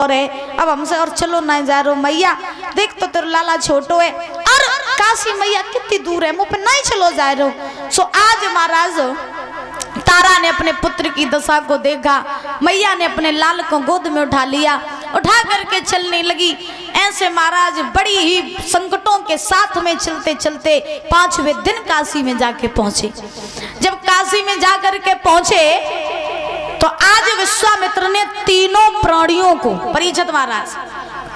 और है अब हमसे और चलो नहीं जा रहे मैया, देख तो तेरा लाला छोटो है और काशी मैया कितनी दूर है, मुँह पे नहीं चलो जा रहे हो। सो आज महाराज तारा ने अपने पुत्र की दशा को देखा, मैया ने अपने लाल को गोद में उठा लिया, उठा करके चलने लगी। ऐसे महाराज बड़ी ही संकटों के साथ में चलते चलते 5वें दिन काशी में जाके पहुंचे। जब काशी में जाकर के पहुंचे तो आज विश्वामित्र ने तीनों प्राणियों को, परीक्षित महाराज,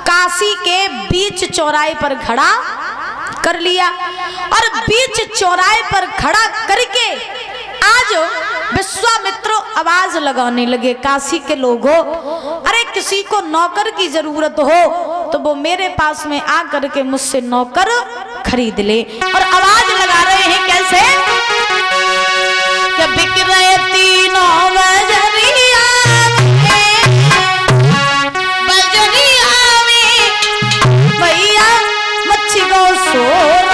काशी के बीच चौराहे पर खड़ा कर लिया और बीच चौराहे पर खड़ा करके आज विश्वामित्र आवाज लगाने लगे, काशी के लोगों, अरे किसी को नौकर की जरूरत हो तो वो मेरे पास में आ करके मुझसे नौकर खरीद ले। और आवाज लगा रहे हैं कैसे कि बिक रहे तीनों बजरिया में भैया मच्छी को सोर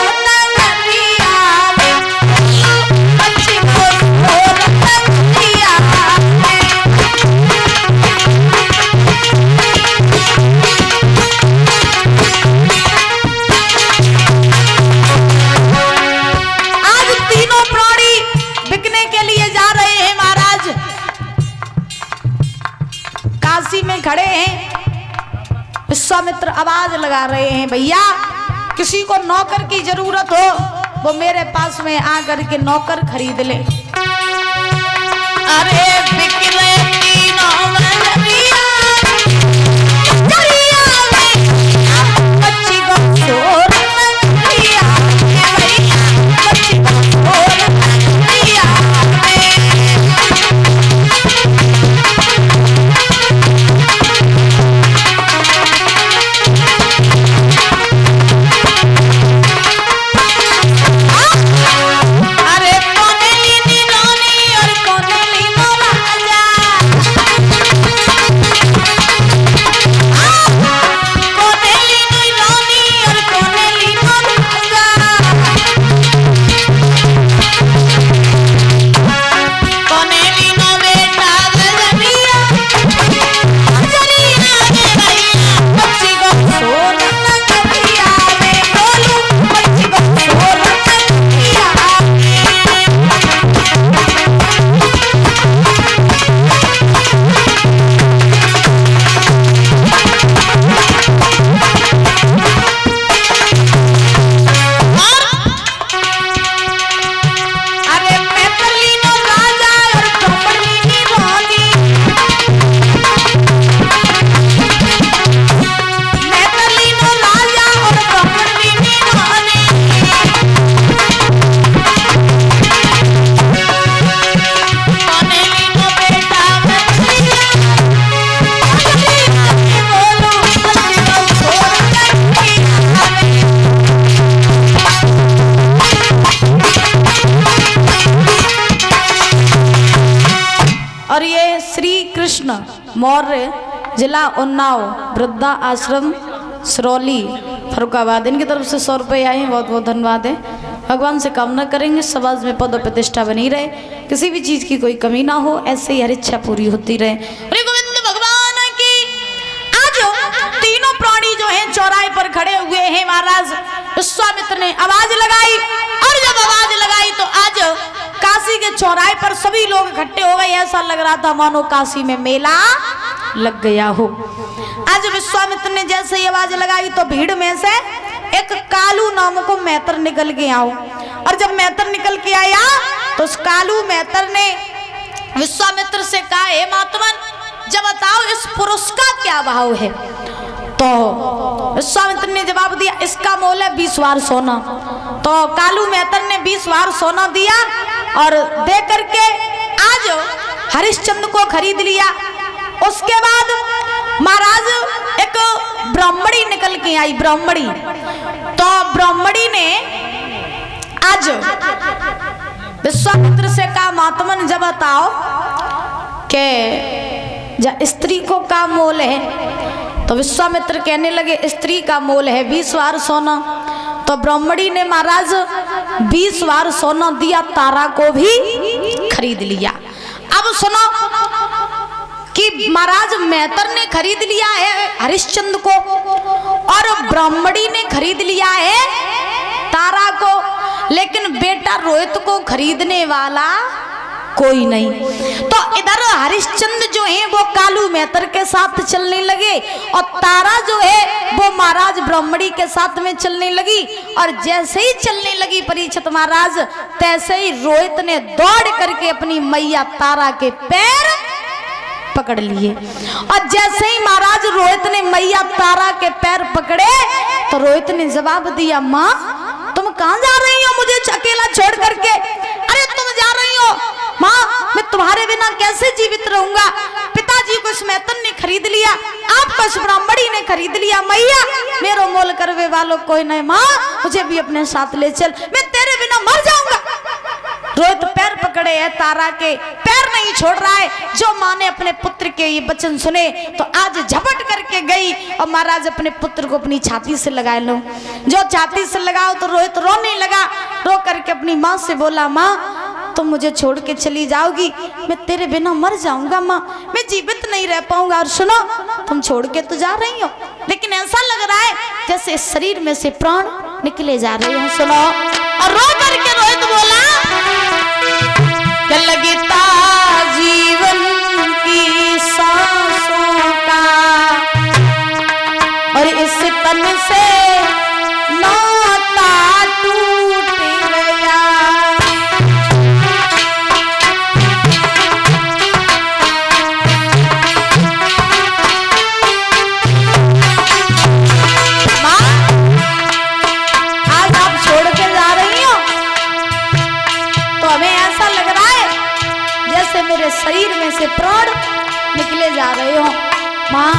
में खड़े हैं। विश्वामित्र आवाज लगा रहे हैं, भैया किसी को नौकर की जरूरत हो वो मेरे पास में आकर के नौकर खरीद ले। अरे बिक रहे तीनों बजरिया में मच्छी को छोड़ दिया, मच्छी को छोड़ दिया। और ये श्री कृष्ण मौर्य जिला उन्नाव वृद्धा आश्रम सिरौली फरुखाबाद, इनकी तरफ से 100 रुपये आए हैं, बहुत बहुत धन्यवाद है। भगवान से कामना करेंगे समाज में पद प्रतिष्ठा बनी रहे, किसी भी चीज की कोई कमी ना हो, ऐसे ही हर इच्छा पूरी होती रहे। गोविंद भगवान की। आज तीनों प्राणी जो हैं चौराहे पर खड़े हुए हैं, महाराज विश्वामित्र ने आवाज लगाई और जब आवाज लगाई तो आज काशी के चौराहे पर सभी लोग इकट्ठे हो गए। ऐसा लग रहा था मानो काशी में मेला लग गया हो। आज विश्वामित्र ने जैसे ही आवाज लगाई तो भीड़ में से एक कालू नाम को मैत्र निकल के आओ, और जब मैत्र निकल के आया तो उस कालू मैत्र ने विश्वामित्र से कहा, हे महात्मन जब बताओ इस पुरुष का क्या भाव है। तो विश्वामित्र ने जवाब दिया, इसका मोल है 20 वार सोना। तो कालू मैत्र ने 20 वार सोना दिया और दे करके आज हरिश्चंद्र को खरीद लिया। उसके बाद महाराज एक ब्राह्मणी निकल के आई, ब्राह्मणी। तो ब्राह्मणी ने आज विश्वामित्र से कहा, महात्मन जब बताओ कि स्त्री को का मोल है। तो विश्वामित्र कहने लगे, स्त्री का मोल है 20 वार सोना। तो ब्राह्मणी ने महाराज 20 वार सोना दिया, तारा को भी खरीद लिया। अब सुनो कि महाराज मेहतर ने खरीद लिया है हरिश्चंद्र को और ब्राह्मणी ने खरीद लिया है तारा को, लेकिन बेटा रोहित को खरीदने वाला कोई नहीं। तो इधर हरिश्चंद्र जो है वो कालू मेहतर के साथ चलने लगे और तारा जो है वो महाराज ब्राह्मणी के साथ में चलने लगी। और जैसे ही चलने लगी परीक्षित महाराज, तैसे ही रोहित ने दौड़ करके अपनी मैया तारा के पैर पकड़ लिए। और जैसे ही महाराज रोहित ने मैया तारा के पैर पकड़े तो रोहित ने जवाब दिया, माँ तुम कहाँ जा रही हो मुझे अकेला छोड़ करके? अरे तुम जा रही हो माँ, मैं तुम्हारे बिना कैसे जीवित रहूंगा? पिताजी को इस मेहतर ने खरीद लिया, आपको इस ब्राह्मणी ने खरीद लिया, मैया मेरा मोल करवे वालों कोई नहीं, माँ मुझे भी अपने साथ ले चल, मैं तेरे बिना मर जाऊंगा। रोहित पैर पकड़े है तारा के, पैर नहीं छोड़ रहा है। जो माँ ने अपने पुत्र के ये वचन सुने तो आज झपट करके गई और महाराज अपने पुत्र को अपनी छाती से लगा लो। जो छाती से लगाओ तो रोहित रोने लगा, रो करके अपनी माँ से बोला, माँ तुम मुझे छोड़ के चली जाओगी, मैं तेरे बिना मर जाऊंगा माँ, मैं जीवित नहीं रह पाऊंगा। और सुनो तुम छोड़ के तो जा रही हो, लेकिन ऐसा लग रहा है जैसे शरीर में से प्राण निकले जा रहे हो। सुनो, और रो करके रोहित बोला, लगता जीवन की सांसों का और इस तन से नाता टूट गया। माँ आज आप छोड़ के जा रही हो तो हमें ऐसा लग रहा है जैसे मेरे शरीर में से प्राण निकले जा रहे हो। माँ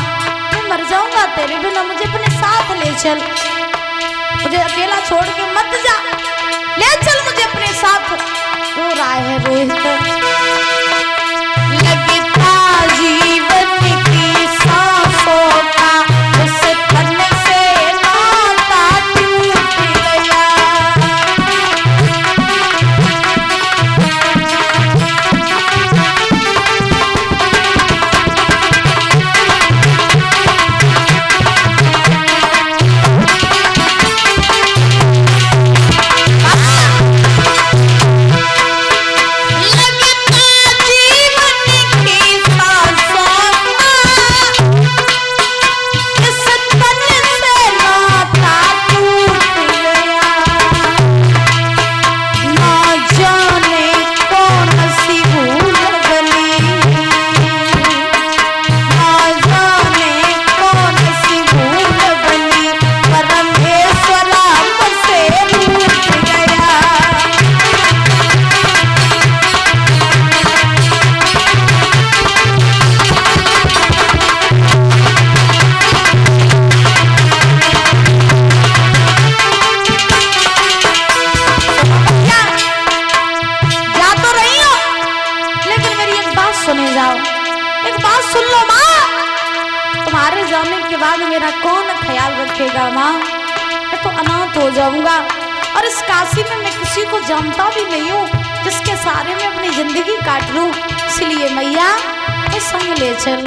मैं मर जाऊंगा तेरे बिना, मुझे अपने साथ ले चल, मुझे अकेला छोड़ के मत जा, ले चल मुझे अपने साथ। रो रहा है रोहित। लगता जीवन की सांसों का उस तन से नाता टूट गया। मेरा कौन ख्याल रखेगा माँ, मैं तो अनाथ हो जाऊंगा। और इस काशी में मैं किसी को जानता भी नहीं हूँ जिसके सारे में अपनी जिंदगी काट लूं, इसलिए मैया मैं संग ले चल।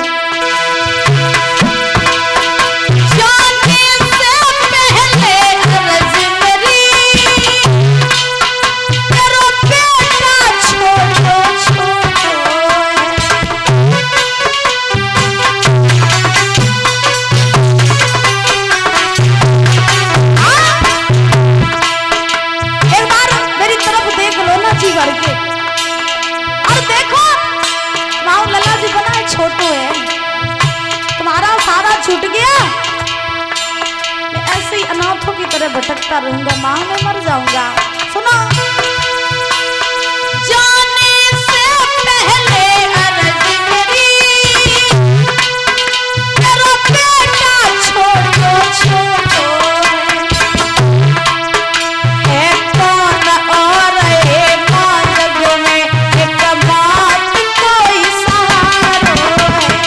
छोटू है, तुम्हारा सारा छूट गया, मैं ऐसे ही अनाथों की तरह भटकता रहूंगा माँ, मैं मर जाऊंगा। सुनो, जाने से पहले अर्ज मेरी, तेरा बेटा छोटो छोटो है कौन और है माँ जग में एक बात कोई सहारो है।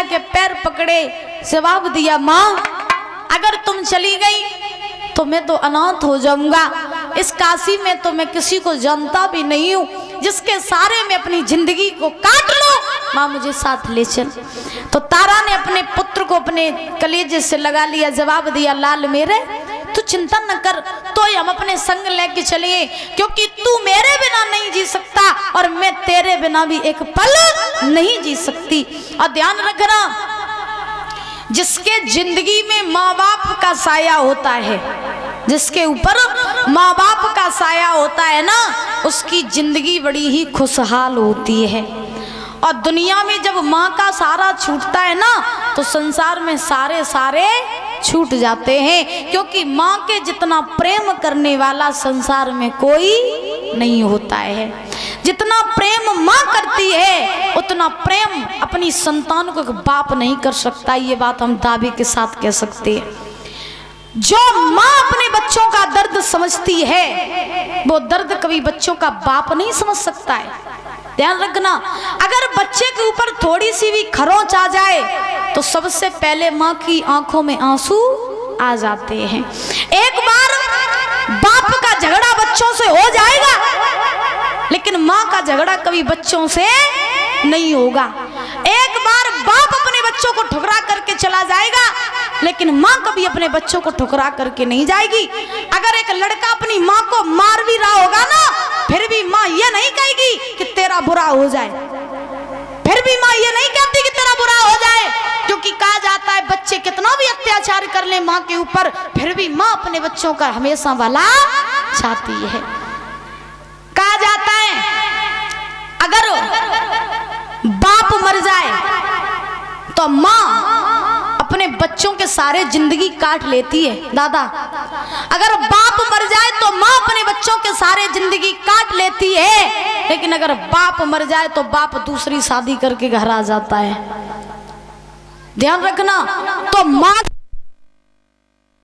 के पैर पकड़े, जवाब दिया माँ अगर तुम चली गई तो मैं तो अनाथ हो जाऊंगा। इस काशी में तो मैं किसी को जानता भी नहीं हूँ, जिसके सारे में अपनी जिंदगी को काट लो, माँ मुझे साथ ले चल। तो तारा ने अपने पुत्र को अपने कलेजे से लगा लिया, जवाब दिया लाल मेरे तू चिंता न कर, तो हम अपने संग लेके चलिए, क्योंकि तू मेरे बिना नहीं जी सकता और मैं तेरे बिना भी एक पल नहीं जी सकती। और ध्यान रखना, जिसके जिंदगी में माँ बाप का साया होता है, जिसके ऊपर माँ बाप का साया होता है ना, उसकी जिंदगी बड़ी ही खुशहाल होती है। और दुनिया में जब माँ का सहारा छूटता है ना, तो संसार में सारे छूट जाते हैं, क्योंकि माँ के जितना प्रेम करने वाला संसार में कोई नहीं होता है। जितना प्रेम माँ करती है उतना प्रेम अपनी संतान को बाप नहीं कर सकता। ये बात हम दावे के साथ कह सकते हैं। जो माँ अपने बच्चों का दर्द समझती है, वो दर्द कभी बच्चों का बाप नहीं समझ सकता है। ध्यान रखना, अगर बच्चे के ऊपर थोड़ी सी भी खरोंच आ जाए तो सबसे पहले माँ की आंखों में आंसू आ जाते हैं। एक बार बाप का झगड़ा बच्चों से हो जाएगा, लेकिन माँ का झगड़ा कभी बच्चों से नहीं होगा। एक बार बाप अपने बच्चों को ठुकरा करके चला जाएगा, लेकिन माँ कभी अपने बच्चों को ठुकरा करके नहीं जाएगी। अगर एक लड़का अपनी माँ को मार भी रहा होगा ना, फिर भी माँ ये नहीं कहेगी कि तेरा बुरा हो जाए, फिर भी माँ ये नहीं कहती कि तेरा बुरा हो जाए, क्योंकि कहा जाता है बच्चे कितना भी अत्याचार कर ले माँ के ऊपर, फिर भी माँ अपने बच्चों का हमेशा भला चाहती है। कहा जाता है अगर बाप मर जाए तो माँ अपने बच्चों के सारे जिंदगी काट लेती है। दादा, अगर बाप मर जाए तो माँ अपने बच्चों के सारे जिंदगी काट लेती है, लेकिन अगर बाप मर जाए तो बाप दूसरी शादी करके घर आ जाता है। ध्यान रखना, तो माँ